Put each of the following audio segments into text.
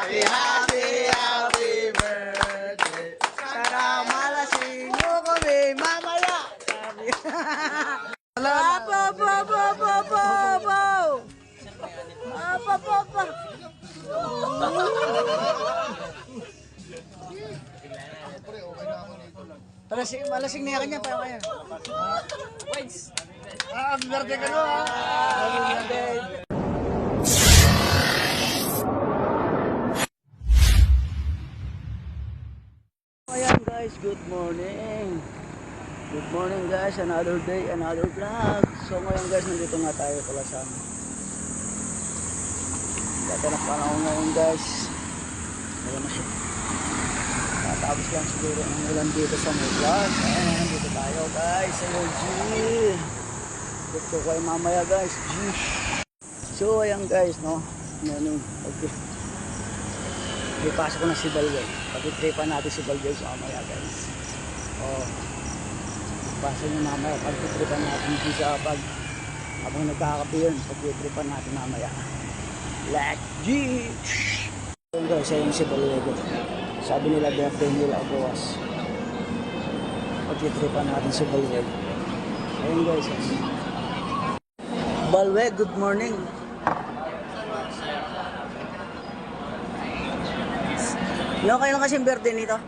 Happy, happy, happy birthday. Sana malasing mo kami mamaya. Sabi. Malasing na kanya pa kaya. Happy birthday ka no ha. Happy birthday. Ayan guys, good morning. Good morning guys, another day, another vlog. So ngayon guys, nandito nga tayo pala sa tatanap pa ako ngayon guys. Ayan na siya. Tapos lang siguro ang ulan dito sa may vlog. Ayan, nandito tayo guys sa LG. Gusto ko kayo mamaya guys. So ayan guys, no. Okay. May pasok ko na si Balway. Pag-tripan natin si Balway sa mamaya guys. Oh. Pasok nyo mamaya. Pag-tripan natin dito sa habang nagkakape yun. Pag-tripan natin mamaya. Let's G! Ayan guys, ayun si Balway. Sabi nila birthday nila bukas. Pag-tripan natin si Balway. Ayun guys. Balway, good morning. No, kailan kasi yung birthday nito?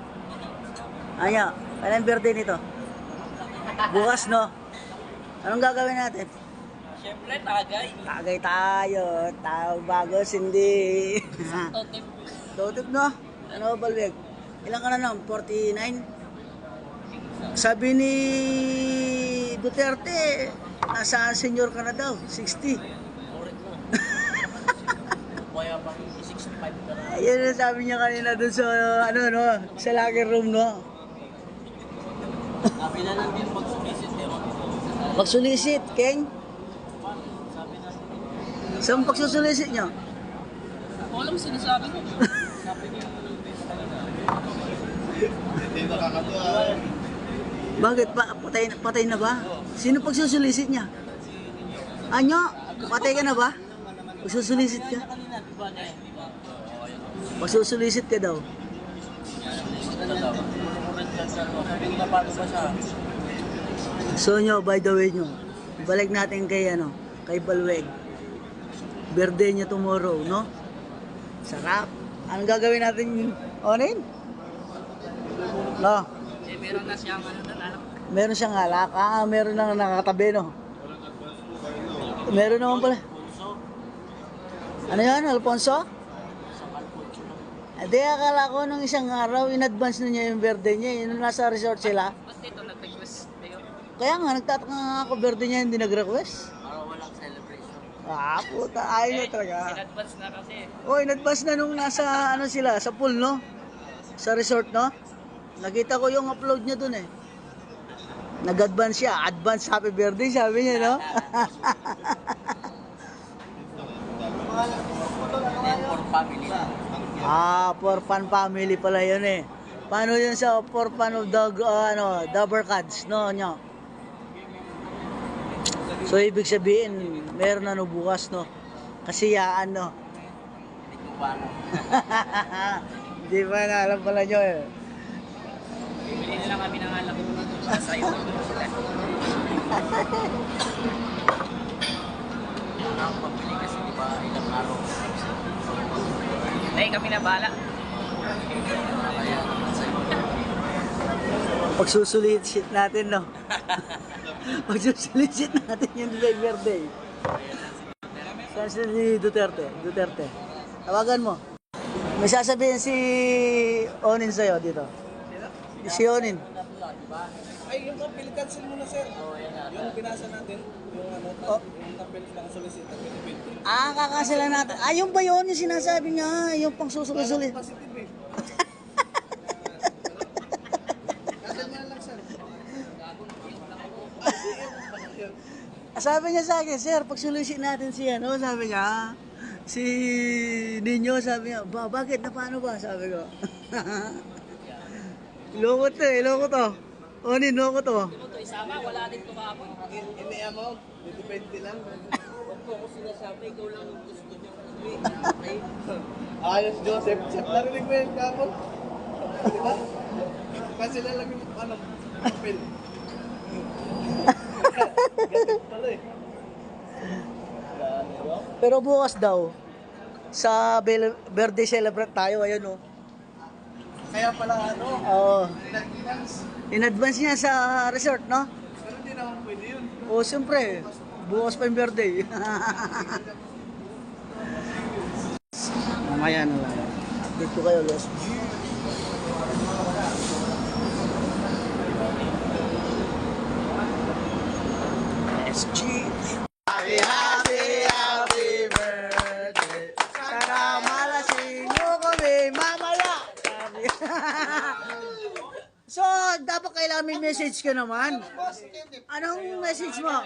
Anya, kailan yung birthday nito? Bukas, no? Anong gagawin natin? Siyempre, tagay. Tagay tayo. Tao bago, hindi. Totip. Totip, no? Ano ba, Balweg? Ilan ka na lang? 49? Sabi ni Duterte, nasa senior ka na daw? 60? Correct mo. Kaya pang 65 ka na. Ayun ang sabi niya kanina dun sa, ano, no? Sa locker room, no? Sabi na lang din mag-solicit eh. Magsulisit, King? Sabi na. Saan pagsusulisit niyo? Alam sinasabi ko. Sabi niya. Hindi nakakatuwa. Bakit? Patay na ba? Sino pagsusulisit niya? Anyo? Patay ka na ba? Pagsusulisit ka? Pagsusulisit ka daw. So nyo, by the way nyo, balik natin kay ano, kay Balweg. Birthday niya tomorrow, no? Sarap. Anong gagawin natin? Onin? No? Meron na siyang ano na alam. Meron siyang alak. Meron nang nakatabi, no? Meron naman pala. Ano yan, Alfonso? Hindi, akala ko nung isang araw, in advance na niya yung birthday niya. Yung nasa resort sila. Ba't dito nag-request tayo? Kaya nga, nagtataka nga ako, birthday niya hindi nag-request. Para walang celebration. Puta, ayaw na talaga. In-advance na kasi. In advance na nung nasa, ano sila, sa pool, no? Sa resort, no? Nakita ko yung upload niya dun eh. Nag-advance siya. Advance happy birthday, sabi niya, no? For family. For fun family pala yun eh. Paano yun sa for fun of the, Dabber Cats, no? Nyo? So, ibig sabihin, meron na no bukas, no? Kasiyaan, no? Hindi ko pa alam. Hindi pa na alam pala nyo eh. Bili nila kami ng alak para sa iyo. Ang pabili kasi di ba ilang araw. Ay, kami na bala. Pagsusulit natin, no? Pagsusulit natin yung birthday. Saan si Duterte? Duterte. Tawagan mo. May sasabihin si Onin sa'yo dito. Si Onin. Ay, yung kapil, cancel mo na, sir. Yung binasa natin, yung ano, yung kapil ng solicit, Kakasila natin. Yung ba yun yung sinasabi niya? Yung pang susulit. positive eh. Cancel mo na lang, sir. Sabi niya sa akin, sir, pag solicit natin si ano, sabi niya, si Ninyo, sabi niya, bakit na paano ba? Sabi ko. Loko to eh, loko to. Onin, loko to. Ito, isama, wala din tumapon. Ini mo, depende lang. ko kung sinasabi, ikaw lang yung gusto niya. Okay? Ayos, Joseph. Chef, narinig mo yun kapon? Diba? Kasi lang yung ano, papel. Ganun pala eh. Diba? Pero bukas daw, sa birthday celebrate tayo, ayun oh. Kaya pala ano, Oo. nag-finance. In advance niya sa resort, no? Pero hindi naman pwede yun. Oo, siyempre. Bukas pa yung birthday. Mamaya na lang. Update ko kayo, guys. SG. Happy, happy, happy birthday. Sana malasing mo kami mamaya. Sabi. So, dapat kailangan may message ka naman. Anong message mo?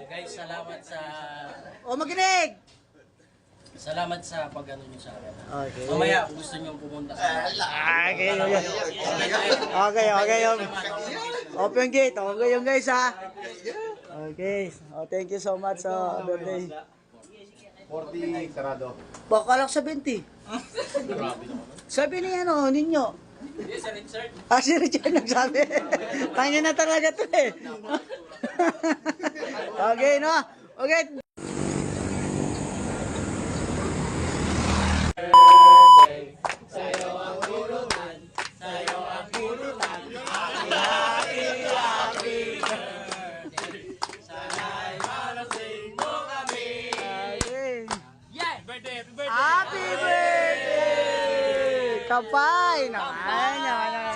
Guys, salamat sa... Makinig! Salamat sa pag-ano nyo sa akin. Okay. Mamaya, kung gusto nyo pumunta sa... Okay. Open gate. Okay yung guys, ha? Okay. Thank you so much sa birthday. 40 sarado. Bakalak sa 20. Sabi ni ano, ninyo. Si Richard nagsabi. Tanya na talaga to eh. Okay, no? Okay. Okay. Happy birthday! Kapay! Naman, naman, naman.